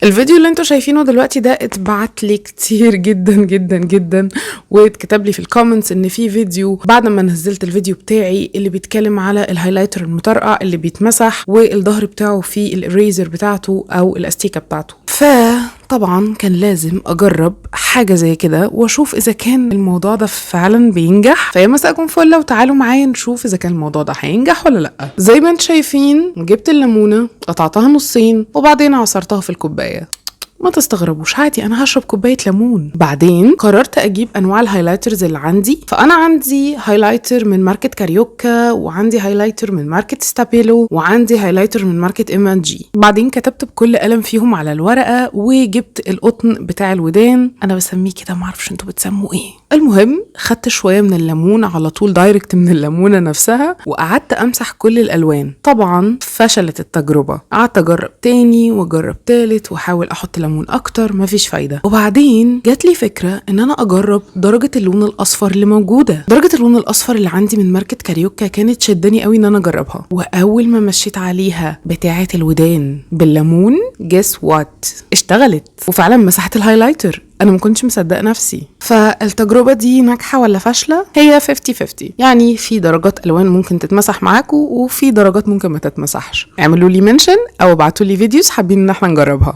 الفيديو اللي انتوا شايفينه دلوقتي ده اتبعت لي كتير جدا جدا جدا، واتكتب لي في الكومنتس ان في فيديو بعد ما نزلت الفيديو بتاعي اللي بيتكلم على الهايلايتر المطرقع اللي بيتمسح والظهر بتاعه فيه الاريزر بتاعته او الاستيكه بتاعته. طبعا كان لازم اجرب حاجه زي كده واشوف اذا كان الموضوع ده فعلا بينجح. فيا مساءكم فل، وتعالوا معايا نشوف اذا كان الموضوع ده هينجح ولا لا. زي ما انتم شايفين جبت الليمونه قطعتها نصين وبعدين عصرتها في الكوبايه. ما تستغربوش، عادي انا هشرب كوبايه ليمون. بعدين قررت اجيب انواع الهايلايترز اللي عندي. فانا عندي هايلايتر من ماركه كاريوكا، وعندي هايلايتر من ماركه ستابيلو، وعندي هايلايتر من ماركه M&G. بعدين كتبت بكل قلم فيهم على الورقه، وجبت القطن بتاع الودان، انا بسميه كده، ما اعرفش انتوا بتسموه ايه. المهم خدت شويه من الليمون على طول دايركت من الليمونه نفسها، وقعدت امسح كل الالوان. طبعا فشلت التجربه، قعدت اجرب تاني واجرب تالت واحاول احط ليمون اكتر، مفيش فايده. وبعدين جات لي فكره ان انا اجرب درجه اللون الاصفر اللي موجوده. درجه اللون الاصفر اللي عندي من ماركه كاريوكا كانت شداني قوي ان انا اجربها، واول ما مشيت عليها بتاعه الودان بالليمون جس وات اشتغلت، وفعلا مسحت الهايلايتر. انا ما كنتش مصدقه نفسي. فالتجربه دي ناجحه ولا فاشله؟ هي 50-50، يعني في درجات الوان ممكن تتمسح معاكم وفي درجات ممكن ما تتمسحش. اعملوا لي منشن او ابعتوا لي فيديوز حابين ان احنا نجربها.